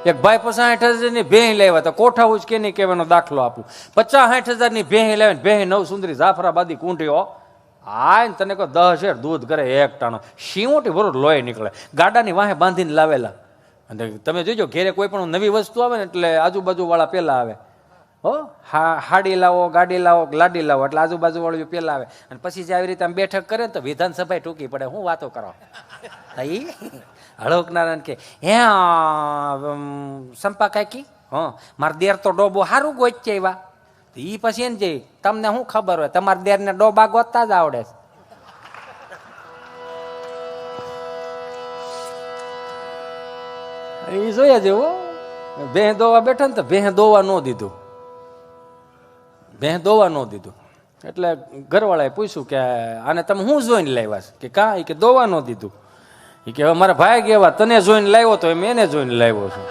એક ભાઈ 50-60 હજારની ભેહ લાવ્યા તો કોઠા ઉચ કે નહીં કહેવાનો દાખલો આપું. 50-60 હજારની ભેહ લાવીને ભેહ નવ સુંદરી જાફરાબાદી કૂંટીઓ આ તને કહો 10 શેર દૂધ કરે એક ટાણો શીવટી ભરું લોહી નીકળે. ગાડાની વાહે બાંધીને લાવેલા. અને તમે જોજો ઘેરે કોઈ પણ નવી વસ્તુ આવે ને એટલે આજુબાજુ વાળા પેલા આવે. હો હાડી લાવો, ગાડી લાવો, લાડી લાવો એટલે આજુબાજુ વાળું પેલા આવે. અને પછી જે આવી રીતે આમ બેઠક કરે ને તો વિધાનસભા ટૂંકી પડે. હું વાતો કરો હળોક નારાયણ કે હે સંપા કાકી મારા દેર તો ડોબો સારું ગોચે એવા. એ પછી એને જઈ તમને શું ખબર હોય, તમારા દેર ને ડોબા ગોતતા જ આવડે. એ જોયા જેવો ભેહ દોવા બેઠા ને તો ભેહ દોવા ન દીધું. ભેહ દોવા ન દીધું એટલે ઘરવાળાએ પૂછ્યું કે આને તમે શું જોઈને લાવ્યા છે? કે કાં? કે દોવા ન દીધું. એ કે હવે મારા ભાઈ કેવા તને જોઈને લાવ્યો તો એમ એને જોઈને લાવ્યો છું.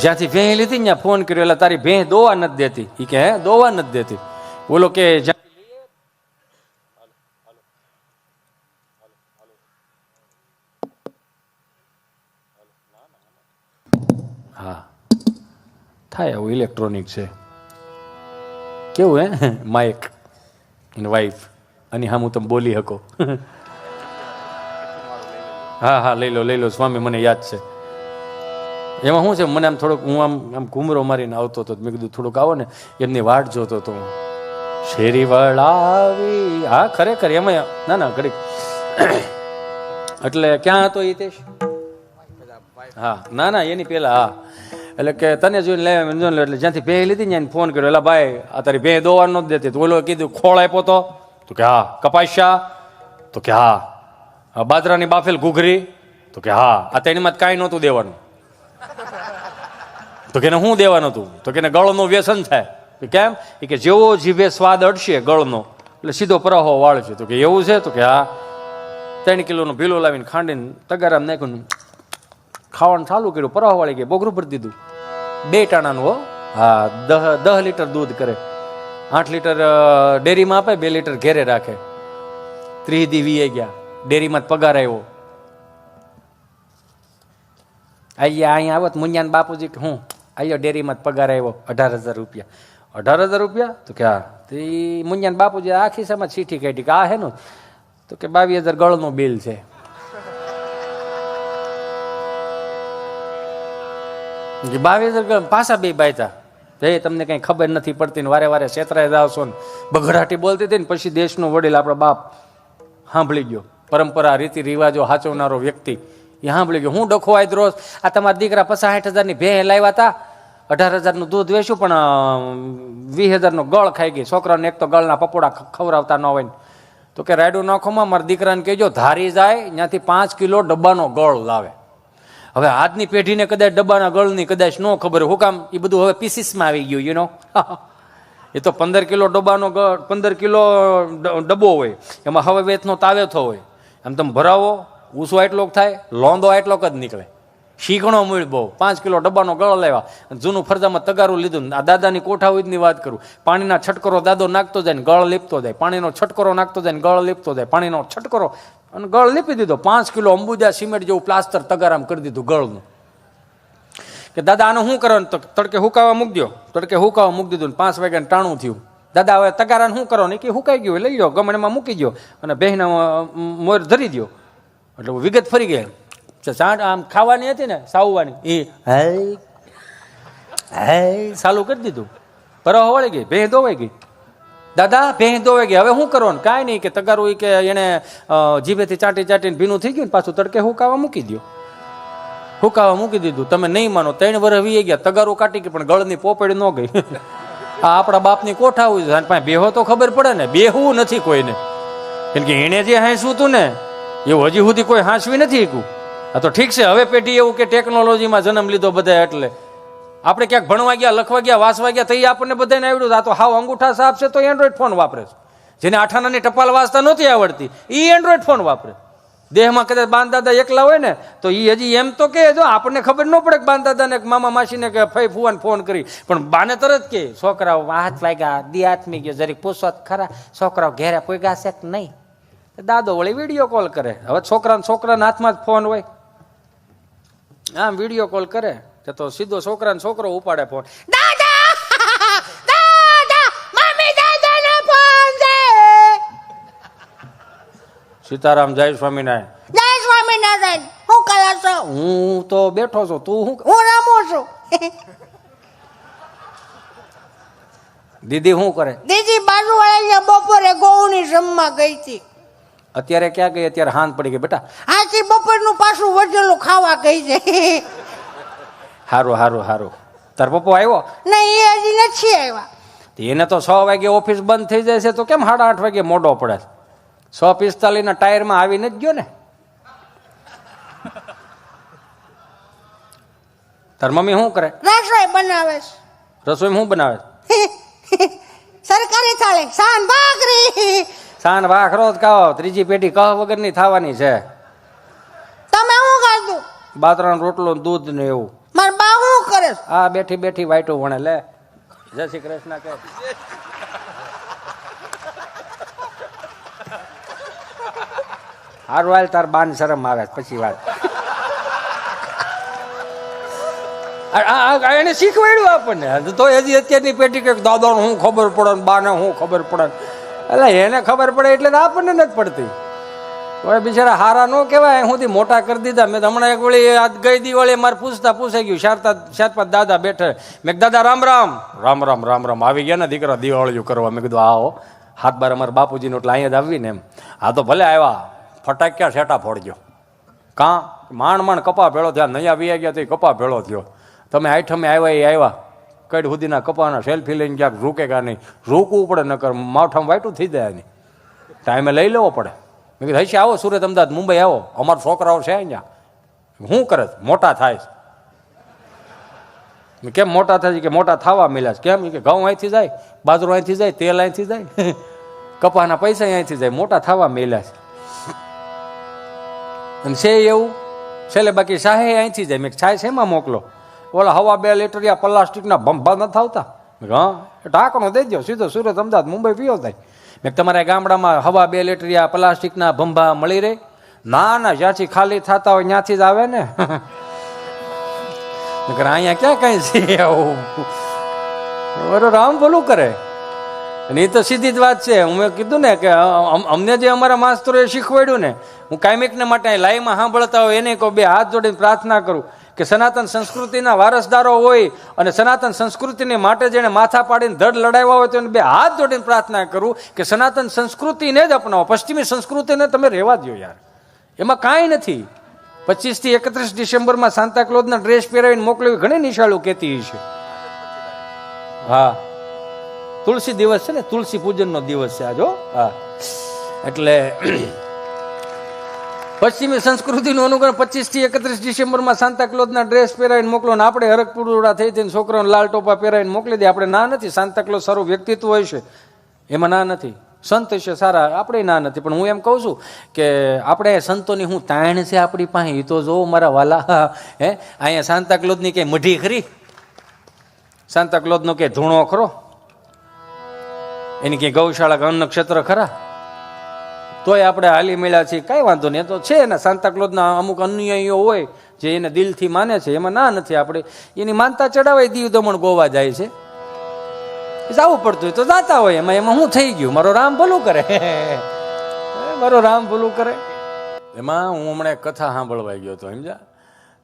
જ્યાંથી ભેહ લીધી ત્યાં ફોન કર્યો એટલે તારી ભેહ દોવા નથી દેતી. એ કે હે દોવા નથી દેતી? બોલો કે હા થાય આવું ઇલેક્ટ્રોનિક છે. કેવું હે માઇક એની વાઈફ અને હા હું તમે બોલી શકો. હા હા લઈ લો સ્વામી મને યાદ છે. એમાં શું છે મને આમ થોડુંક હું આમ ઘૂમરો મારીને આવતો હતો. મેં કીધું થોડુંક આવો ને એમની વાટ જોતો હતો હું. શેરી વળાવી હા ખરેખર એમાં ના ના ઘડીક એટલે ક્યાં હતો હિતેશ? હા ના ના એની પેલા હા એટલે કે તને જોઈને લે એટલે જ્યાંથી ભેહ લીધી ને એને ફોન કર્યો. એટલે ભાઈ આ તારી ભેહ દોવા ન દેતી. તો ઓલો કીધું ખોળ આપ્યો તો કે હા. કપાસ્યા તો કે હા. બાજરાની બાફેલ ઘૂઘરી તો કે હા. આ તેણીમાં કાંઈ નહોતું દેવાનું. તો કે શું દેવાનું હતું? તો કે ગળનું વ્યસન થાય. કેમ? કે જેવો જીભે સ્વાદ અડશે ગળનો એટલે સીધો પ્રહો વાળશે. તો કે એવું છે? તો કે હા. 3 કિલોનો ભીલો લાવીને ખાંડીને તગારામ નાખ્યું, ખાવાનું ચાલુ કર્યું. પ્રહો વાળી ગઈ, બોગરું ભરી દીધું. 2 ટાણાનું હો. હા 10 લીટર દૂધ કરે. 8 લીટર ડેરીમાં આપે, 2 લીટર ઘેરે રાખે. 30 દી વીએ ગયા. ડેરીમાં પગાર આવ્યો. અહીંયા આવત મુંજાન બાપુજી કે હું આયો ડેરીમાં પગાર આવ્યો 18,000 રૂપિયા. 18,000 રૂપિયા? તો કે હા. તો એ મુંજાન બાપુજી આખી સમજ ચીઠી કાઢી કે આ હે નું? તો કે 22,000 ગળનું બિલ છે. કે 22,000 પાછા બે બાયતા. એ તમને કઈ ખબર નથી પડતી ને વારે વારે છેતરાઈ જાવ છો ને બઘડાટી બોલતી હતી ને પછી દેશનો વડીલ આપણો બાપ સાંભળી ગયો. પરંપરા રીતિ રિવાજો સાચવનારો વ્યક્તિ એ સાંભળી ગયો. હું ડખો આજ રોજ આ તમારા દીકરા 50-60 હજારની ભેહ લાવ્યા હતા, 18,000નું દૂધ વેચ્યું પણ 20,000નો ગળ ખાઈ ગઈ. છોકરાને એક તો ગળના પપોડા ખવડાવતા ન હોય ને. તો કે રાયડું નાખોમાં મારા દીકરાને કહેજો ધારી જાય ત્યાંથી 5 કિલો ડબ્બાનો ગળ લાવે. હવે આજની પેઢીને કદાચ ડબ્બાના ગળની કદાચ ન ખબર હોય. હું કામ? એ બધું હવે પીસીસમાં આવી ગયું યુ નો. એ તો 15 કિલો ડબ્બાનો 15 કિલો ડબ્બો હોય એમાં હવે વેચનો તાવેથો હોય. આમ તમે ભરાવો ઊંસો એટલોક થાય, લોંદો એટલોક જ નીકળે. શીખણો મૂળ બહુ. 5 કિલો ડબ્બાનો ગળો લેવા. જૂનું ફરજામાં તગારું લીધું. આ દાદાની કોઠા ઉદની વાત કરું. પાણીના છટકરો દાદો નાખતો જાય ને ગળ લીપતો જાય. પાણીનો છટકરો નાખતો જાય ને ગળ લીપતો જાય. પાણીનો છટકરો અને ગળ લીપી દીધો. 5 કિલો અંબુજા સિમેન્ટ જેવું પ્લાસ્ટર તગારામ કરી દીધું ગળનું. કે દાદા આનું શું કરવાનું? તો તડકે હુકાવા મૂકી દો. તડકે હુકાવા મૂકી દીધું. 5 વાગ્યાને ટાણું થયું. દાદા હવે તગારાને શું કરો? ને કે હુકાઈ ગયું લઈ લો ગમણમાં મૂકી દો અને બહેના મોર ધરી દો. એટલે વિગત ફરી ગઈ. ચાટ આમ ખાવાની હતી ને સાવવાની એ ચાલુ કરી દીધું. પરવા વળી ગઈ. ભેહ ધોવાઈ ગઈ. દાદા ભેહ ધોવાઈ ગઈ. હવે શું કરવાનું? કાંઈ નહીં કે તગારું કે એને જીભેથી ચાટી ચાટીને ભીનું થઈ ગયું ને પાછું તડકે હુકાવા મૂકી દો. હુકાવા મૂકી દીધું. તમે નહીં માનો 3 વર્ષ વી ગયા. તગારું કાઢી ગઈ પણ ગળની પોપડી ન ગઈ. આ આપણા બાપની કોઠા હોય છે. બેહો તો ખબર પડે ને. બેહવું નથી કોઈને. કેમ કે એને જે હાંસવું હતું ને એવું હજી સુધી કોઈ હાંસવી નથી શીખ્યું. આ તો ઠીક છે હવે પેઢી એવું કે ટેકનોલોજીમાં જન્મ લીધો બધા એટલે આપણે ક્યાંક ભણવા ગયા, લખવા ગયા, વાંચવા ગયા તો એ આપણને બધાને આવડ્યું. આ તો હાવ અંગૂઠા સાપ છે તો એન્ડ્રોઈડ ફોન વાપરે છે. જેને આઠાનાની ટપાલ વાંચતા નહોતી આવડતી એ એન્ડ્રોઈડ ફોન વાપરે. દેહમાં કદાચ બાન દાદા એકલા હોય ને તો એ હજી એમ તો કે જો આપણને ખબર ન પડે કે બાન દાદાને મામા માસીને કે ફઈ ફુવાને ફોન કરી પણ બાને તરત કે છોકરાઓ હાથ વાગ્યા દી હાથમી ગયો જરીક પૂછો ખરા છોકરાઓ ઘેરે પોગ્યા છે કે નહીં. દાદો વળી વિડીયો કોલ કરે. હવે છોકરાના હાથમાં જ ફોન હોય. આમ વિડીયો કોલ કરે તો સીધો છોકરાને છોકરો ઉપાડે ફોન. સીતારામ, જય સ્વામિનારાયણ. જય સ્વામિનારાયણ. હું કરો છો? હું તો બેઠો છું, તું શું? હું રમું છું. દીદી શું કરે? દીદી બાજુવાળા બપોરે ગોવની જમવા ગઈ હતી. અત્યારે ક્યાં ગઈ? અત્યારે હાંજ પડી ગઈ બેટા. આથી બપોરનું પાછું વધેલું ખાવા ગઈ છે. હારું હારું હારું. તાર પપ્પો આવ્યો? નહીં, એ હજી નથી આવ્યા. એને તો 6 વાગે ઓફિસ બંધ થઈ જાય છે, તો કેમ 8:30 વાગે મોડો પડે? 6:45 ના ટાયરમાં આવીને જ ગયો ને. તાર મમ્મી શું કરે? રસોઈ બનાવે છે. રસોઈ શું બનાવે? સરકારી થાળી, સાન ભાખરી. સાન ભાખરો જ ખાઓ, ત્રીજી પેઢી કહ વગરની થવાની છે. તમે શું ખાધું? બાજરાનો રોટલો, દૂધ ને એવું. મારા બા શું કરે? આ બેઠી બેઠી વાઈટું વણે. લે, જય શ્રી કૃષ્ણ કે. હારું હાલ, તાર બાન શરમ આવે પછી વાત. એને શીખવાડ્યું આપણને, તો હજી અત્યારની પેટી કે દાદાને શું ખબર પડે ને બાને શું ખબર પડે. એટલે એને ખબર પડે એટલે આપણને નથી પડતી. હવે બિચારા હારા ન કહેવાય, સુધી મોટા કરી દીધા. મેં હમણાં એક વળી ગઈ દિવાળી મારે પૂછાઈ ગયું, 4-5 દાદા બેઠે. મેં દાદા રામ રામ. રામ રામ રામ રામ. આવી ગયા ને દીકરા દિવાળીઓ કરવા. મેં કીધું આવો, હાથ બાર અમારા બાપુજીનો એટલે અહીંયા જ આવી ને એમ. હા તો ભલે આવ્યા, ફટાક્યા સેટા ફોડજો. કાં માંડ કપા ભેળો થયા, નયા વી ગયા તો કપા ભેળો થયો. તમે આઈઠમે આવ્યા એ આવ્યા, કઈ સુધીના કપાના સેલ્ફી લઈને ક્યાંક રૂકે કા નહીં. રૂકવું પડે, નકર માવઠામાં વાઈટું થઈ જાય નહીં. ટાઈમે લઈ લેવો પડે. મેં કીધું હશે આવો સુરત, અમદાવાદ, મુંબઈ આવો, અમારા છોકરાઓ છે અહીંયા. શું કરે? મોટા થાય. કેમ મોટા થાય છે? કે મોટા થવા મળ્યા છે. કેમ? કે ઘઉં અહીંથી જાય, બાજરો અહીંથી જાય, તેલ અહીંથી જાય, કપાના પૈસા અહીંથી જાય, મોટા થવા મળ્યા છે. અને છે એવું છેલ્લે બાકી શાહે અહીંથી જાય. મેં છાય શેમાં મોકલો? ઓલા હવા 2 લીટરિયા પ્લાસ્ટિકના ભંભા નથી આવતા? હા, ઢાંકણો દઈ દો, સીધો સુરત, અમદાવાદ, મુંબઈ પીઓ થાય. મેં તમારા ગામડામાં હવા 2 લીટરિયા પ્લાસ્ટિકના ભંભા મળી રહે? ના ના, જ્યાંથી ખાલી થતા હોય ત્યાંથી જ આવે ને. અહીંયા ક્યાં કઈ છે આવું? બરો રામ ભલું કરે. અને એ તો સીધી જ વાત છે. હું કીધું ને કે અમને જે અમારા માસ્તરોએ શીખવાડ્યું ને, હું કાયમિકને માટે લાઈવમાં સાંભળતા હોય એને કહું, 2 હાથ જોડીને પ્રાર્થના કરું કે સનાતન સંસ્કૃતિના વારસદારો હોય અને સનાતન સંસ્કૃતિને માટે જેને માથા પાડીને ધડ લડાવ્યા હોય તો એને 2 હાથ જોડીને પ્રાર્થના કરું કે સનાતન સંસ્કૃતિને જ અપનાવો, પશ્ચિમી સંસ્કૃતિને તમે રહેવા દો યાર. એમાં કાંઈ નથી. 25 થી 31 ડિસેમ્બરમાં સાન્તાક્લોઝના ડ્રેસ પહેરાવીને મોકલવી ઘણી નિશાળો કહેતી છે. હા, તુલસી દિવસ છે ને, તુલસી પૂજનનો દિવસ છે આજો. હા, એટલે પશ્ચિમી સંસ્કૃતિનું અનુકરણ 25 થી 31 ડિસેમ્બરમાં સાન્તાક્લોઝના ડ્રેસ પહેરાવીને મોકલો ને આપણે હરકપુરડા થઈ થઈને છોકરાઓને લાલ ટોપા પહેરાવીને મોકલી દે. આપણે ના નથી. સાન્તાક્લોઝ સારું વ્યક્તિત્વ હોય છે, એમાં ના નથી. સંત છે સારા, આપણે ના નથી. પણ હું એમ કહું છું કે આપણે સંતોની હું તાણ છે આપણી પાસે, એ તો જોવો મારા વાલા. હે, અહીંયા સાન્તાક્લોઝની કઈ મઢી ખરી? સાન્તાક્લોઝનો કે ધૂણો ખરો? એની કઈ ગૌશાળા કે અન્ન ક્ષેત્ર ખરા? તોય આપણે હાલી મળ્યા છીએ, કાંઈ વાંધો નહીં. તો છે ને સાન્તાક્લોઝના અમુક અનુયાયીઓ હોય જે એને દિલથી માને છે, એમાં ના નથી. આપણે એની માનતા ચડાવાય દીવ દમણ ગોવા જાય છે, જવું પડતું હોય તો જાતા હોય. એમાં હું થઈ ગયું? મારો રામ ભલું કરે, મારો રામ ભલું કરે. એમાં હું હમણાં કથા સાંભળવા ગયો હતો, સમજ્યા?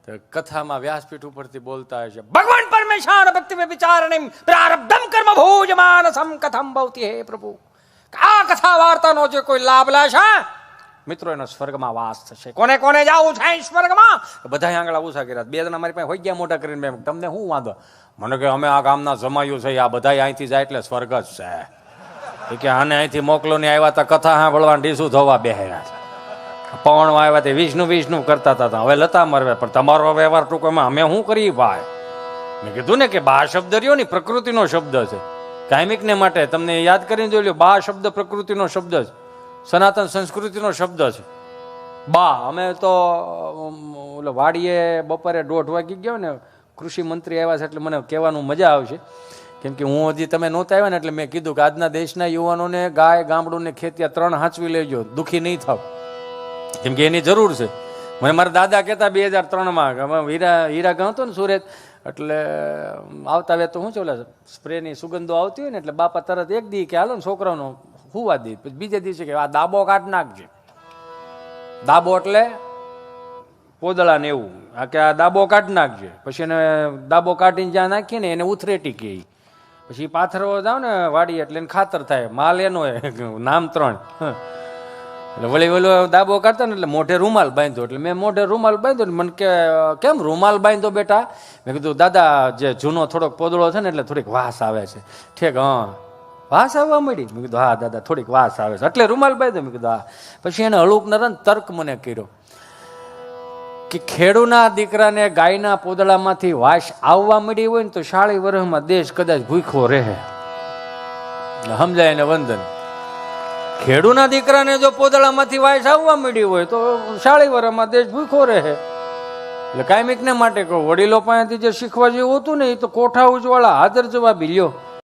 તો કથામાં વ્યાસપીઠ ઉપરથી બોલતા હશે, ભગવાન પરમેશ્વર ભક્તિ વિચારણિ પ્રારબ્ધમ કર્મ ભોજમાનસમ કથમ ભવતી. હે પ્રભુ, આ કથા વાર્તાનો જે કોઈ લાભ લેશે મિત્રો એનો સ્વર્ગમાં વાસ થશે. કોને કોને જાવું છે સ્વર્ગમાં? બધા આંગળા ઊંચા કર્યા. 2 જણા મારી પાસે હોય ગયા મોટા કરીને, તમને શું વાંધો? મને કે અમે આ ગામના જમાયું છે, આ બધા અહીંથી જાય એટલે સ્વર્ગ જ છે. કે આને અહીંથી મોકલો ને આવ્યા હતા કથા સાંભળવા, ડીસું ધોવા બેહેરા છે. પવણમાં આવ્યા તે વિષ્ણુ કરતા હતા, હવે લતા મરવે. પણ તમારો વ્યવહાર ટૂંકમાં અમે શું કરીએ ભાઈ? મેં કીધું ને કે બા શબ્દ રહ્યો ને પ્રકૃતિનો શબ્દ છે. કાયમિકને માટે તમને યાદ કરીને જોઈ લો, બા શબ્દ પ્રકૃતિનો શબ્દ છે, સનાતન સંસ્કૃતિનો શબ્દ છે. બા, અમે તો ઓલો વાડીએ બપોરે 1:30 વાગી ગયો ને, કૃષિ મંત્રી આવ્યા છે એટલે મને કહેવાનું મજા આવશે. કેમ કે હું હજી તમે નહોતા આવ્યા ને એટલે મેં કીધું કે આજના દેશના યુવાનોને ગાય, ગામડું ને ખેતી 3 હાંચવી લેજો, દુઃખી નહીં થાવ. કેમ કે એની જરૂર છે. મને મારા દાદા કહેતા 2003માં અમે હીરા ગયો હતો ને સુરત, એટલે આવતા વેત તો શું છે ઓલા સ્પ્રેની સુગંધો આવતી હોય ને એટલે બાપા તરત એક દી કે હાલો ને છોકરાનો હુવા દી, પછી બીજે દિવસે કે આ દાબો કાઢ નાખજે. દાબો એટલે પોદળા ને એવું, આ કે આ દાબો કાઢ નાખજે. પછી એને દાબો કાઢીને જ્યાં નાખીએ ને એને ઉથરેટી કહે. પછી પાથરવા જાવ ને વાડી એટલે એને ખાતર થાય, માલ એનો નામ 3. એટલે વળી વળી દાબો કાઢતા ને એટલે મોઢે રૂમાલ બાંધ્યો. એટલે મેં મોઢે રૂમાલ બાંધ્યો ને મને કે કેમ રૂમાલ બાંધ્યો બેટા? મેં કીધું દાદા જે જૂનો થોડોક પોદળો છે ને એટલે થોડીક વાસ આવે છે. ઠીક, હા વાસ આવવા મળી? મેં કીધું હા દાદા થોડીક વાસ આવે છે એટલે રૂમાલ બાંધ્યો. મેં કીધું હા. પછી એને હળુક નરન તર્ક મને કર્યો કે ખેડૂના દીકરાને ગાયના પોદળામાંથી વાસ આવવા મળી હોય ને તો 40 વર્ષમાં દેશ કદાચ ભૂખ્યો રહે. સમજાય ને વંદન? ખેડૂના દીકરાને જો પોદળામાંથી વાસ આવવા મળી હોય તો 40 વર્ષમાં દેશ ભૂખ્યો રહે. એટલે કાયમિકને માટે કહું, વડીલો પાસેથી જે શીખવા જેવું હતું ને એ તો કોઠા ઉજવાળા હાજર જવાબી લ્યો.